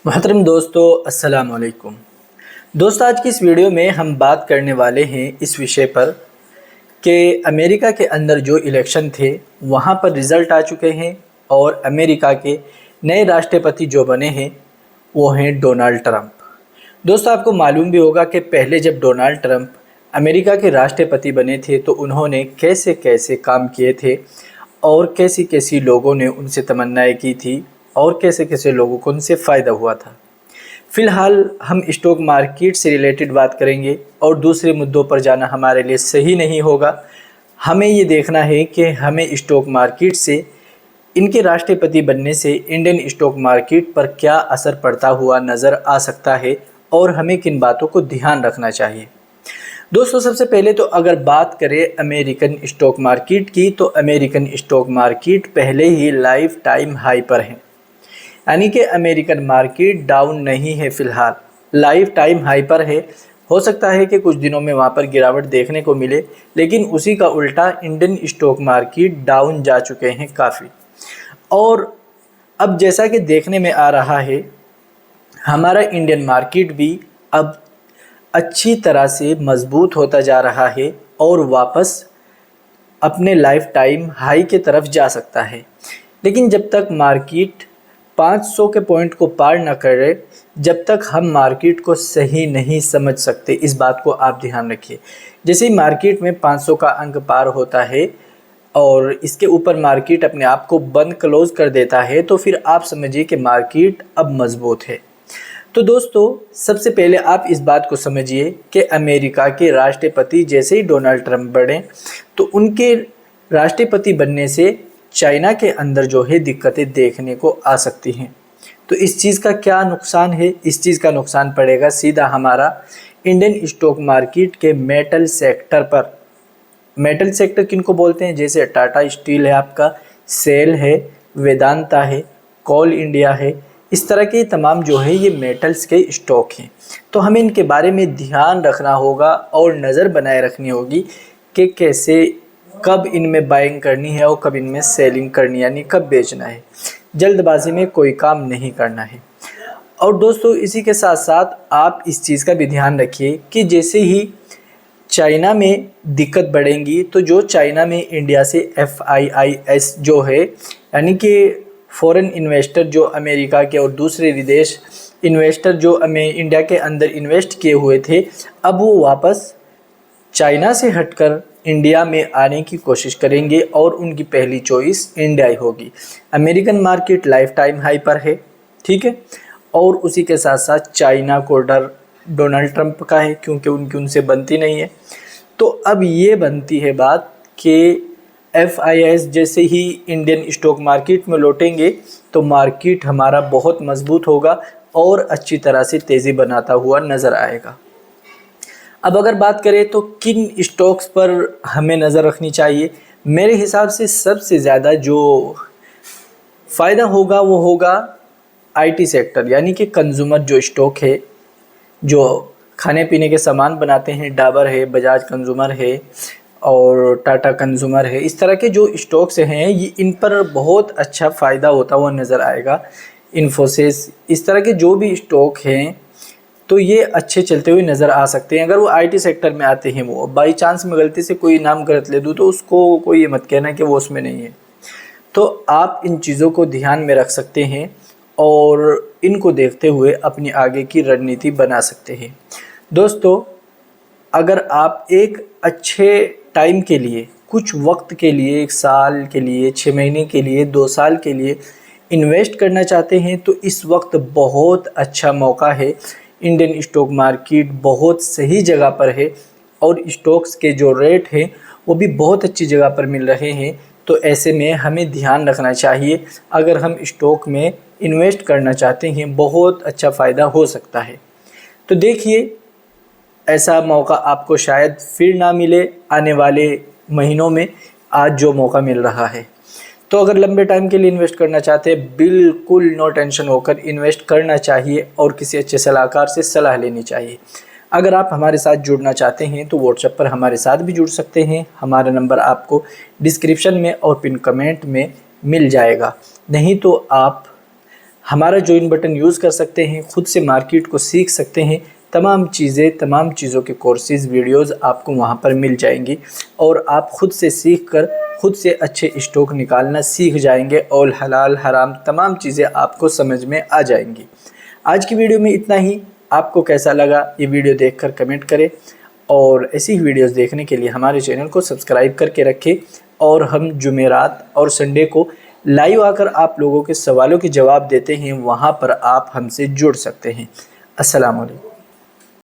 मोहतरम दोस्तों, अस्सलाम वालेकुम। दोस्तों, आज की इस वीडियो में हम बात करने वाले हैं इस विषय पर कि अमेरिका के अंदर जो इलेक्शन थे वहाँ पर रिज़ल्ट आ चुके हैं और अमेरिका के नए राष्ट्रपति जो बने हैं वो हैं डोनाल्ड ट्रंप। दोस्तों, आपको मालूम भी होगा कि पहले जब डोनाल्ड ट्रंप अमेरिका के राष्ट्रपति बने थे तो उन्होंने कैसे कैसे काम किए थे और कैसी कैसी लोगों ने उनसे तमन्नाएं की थी और कैसे कैसे लोगों को उनसे फ़ायदा हुआ था। फ़िलहाल हम स्टॉक मार्केट से रिलेटेड बात करेंगे और दूसरे मुद्दों पर जाना हमारे लिए सही नहीं होगा। हमें ये देखना है कि हमें स्टॉक मार्केट से इनके राष्ट्रपति बनने से इंडियन स्टॉक मार्केट पर क्या असर पड़ता हुआ नज़र आ सकता है और हमें किन बातों को ध्यान रखना चाहिए। दोस्तों, सबसे पहले तो अगर बात करें अमेरिकन स्टॉक मार्केट की, तो अमेरिकन स्टॉक मार्केट पहले ही लाइफ टाइम हाई पर है, यानी कि अमेरिकन मार्केट डाउन नहीं है, फ़िलहाल लाइफ टाइम हाई पर है। हो सकता है कि कुछ दिनों में वहाँ पर गिरावट देखने को मिले, लेकिन उसी का उल्टा इंडियन स्टॉक मार्केट डाउन जा चुके हैं काफ़ी। और अब जैसा कि देखने में आ रहा है, हमारा इंडियन मार्केट भी अब अच्छी तरह से मजबूत होता जा रहा है और वापस अपने लाइफ टाइम हाई के तरफ जा सकता है। लेकिन जब तक मार्केट 500 के पॉइंट को पार न करे, जब तक हम मार्केट को सही नहीं समझ सकते। इस बात को आप ध्यान रखिए। जैसे ही मार्केट में 500 का अंक पार होता है और इसके ऊपर मार्केट अपने आप को बंद क्लोज कर देता है, तो फिर आप समझिए कि मार्केट अब मजबूत है। तो दोस्तों, सबसे पहले आप इस बात को समझिए कि अमेरिका के राष्ट्रपति जैसे ही डोनाल्ड ट्रंप बने, तो उनके राष्ट्रपति बनने से चाइना के अंदर जो है दिक्कतें देखने को आ सकती हैं। तो इस चीज़ का क्या नुकसान है? इस चीज़ का नुकसान पड़ेगा सीधा हमारा इंडियन स्टॉक मार्केट के मेटल सेक्टर पर। मेटल सेक्टर किनको बोलते हैं? जैसे टाटा स्टील है, आपका सेल है, वेदांता है, कोल इंडिया है, इस तरह के तमाम जो है ये मेटल्स के स्टॉक हैं। तो हमें इनके बारे में ध्यान रखना होगा और नज़र बनाए रखनी होगी कि कैसे, कब इनमें बाइंग करनी है और कब इनमें सेलिंग करनी है, यानी कब बेचना है। जल्दबाजी में कोई काम नहीं करना है। और दोस्तों, इसी के साथ साथ आप इस चीज़ का भी ध्यान रखिए कि जैसे ही चाइना में दिक्कत बढ़ेंगी, तो जो चाइना में इंडिया से FIIs जो है, यानी कि फॉरेन इन्वेस्टर जो अमेरिका के और दूसरे विदेश इन्वेस्टर जो इंडिया के अंदर इन्वेस्ट किए हुए थे, अब वो वापस चाइना से हटकर इंडिया में आने की कोशिश करेंगे और उनकी पहली चॉइस इंडिया ही होगी। American market life time high पर है, ठीक है। और उसी के साथ साथ चाइना को डर डोनाल्ड ट्रंप का है, क्योंकि उनसे बनती नहीं है। तो अब ये बनती है बात कि FIIs जैसे ही इंडियन स्टॉक मार्केट में लौटेंगे तो मार्केट हमारा बहुत मजबूत होगा और अच्छी तरह से तेज़ी बनाता हुआ नज़र आएगा। अब अगर बात करें तो किन स्टॉक्स पर हमें नज़र रखनी चाहिए, मेरे हिसाब से सबसे ज़्यादा जो फ़ायदा होगा वो होगा IT सेक्टर, यानी कि कंज्यूमर जो स्टॉक है, जो खाने पीने के सामान बनाते हैं, डाबर है, बजाज कंज्यूमर है और टाटा कंज्यूमर है, इस तरह के जो स्टॉक्स हैं ये इन पर बहुत अच्छा फ़ायदा होता हुआ नज़र आएगा। इन्फोसिस, इस तरह के जो भी स्टॉक हैं तो ये अच्छे चलते हुए नज़र आ सकते हैं। अगर वो IT सेक्टर में आते हैं, वो बाई चांस में गलती से कोई नाम गलत ले दूँ तो उसको कोई ये मत कहना कि वो उसमें नहीं है। तो आप इन चीज़ों को ध्यान में रख सकते हैं और इनको देखते हुए अपनी आगे की रणनीति बना सकते हैं। दोस्तों, अगर आप एक अच्छे टाइम के लिए, कुछ वक्त के लिए, 1 साल के लिए, 6 महीने के लिए, 2 साल के लिए इन्वेस्ट करना चाहते हैं तो इस वक्त बहुत अच्छा मौका है। इंडियन स्टॉक मार्केट बहुत सही जगह पर है और स्टॉक्स के जो रेट हैं वो भी बहुत अच्छी जगह पर मिल रहे हैं। तो ऐसे में हमें ध्यान रखना चाहिए। अगर हम स्टॉक में इन्वेस्ट करना चाहते हैं, बहुत अच्छा फ़ायदा हो सकता है। तो देखिए, ऐसा मौका आपको शायद फिर ना मिले आने वाले महीनों में, आज जो मौका मिल रहा है। तो अगर लंबे टाइम के लिए इन्वेस्ट करना चाहते हैं, बिल्कुल नो टेंशन होकर इन्वेस्ट करना चाहिए और किसी अच्छे सलाहकार से सलाह लेनी चाहिए। अगर आप हमारे साथ जुड़ना चाहते हैं तो व्हाट्सएप पर हमारे साथ भी जुड़ सकते हैं। हमारा नंबर आपको डिस्क्रिप्शन में और पिन कमेंट में मिल जाएगा। नहीं तो आप हमारा ज्वाइन बटन यूज़ कर सकते हैं, खुद से मार्केट को सीख सकते हैं। तमाम चीज़ों के कोर्सेज़ वीडियोज़ आपको वहाँ पर मिल जाएंगी और आप खुद से सीख कर खुद से अच्छे स्टॉक निकालना सीख जाएंगे और हलाल हराम तमाम चीज़ें आपको समझ में आ जाएंगी। आज की वीडियो में इतना ही। आपको कैसा लगा ये वीडियो देखकर कमेंट करें और ऐसी ही वीडियोस देखने के लिए हमारे चैनल को सब्सक्राइब करके रखें। और हम जुमेरात और संडे को लाइव आकर आप लोगों के सवालों के जवाब देते हैं, वहाँ पर आप हमसे जुड़ सकते हैं। अस्सलाम वालेकुम।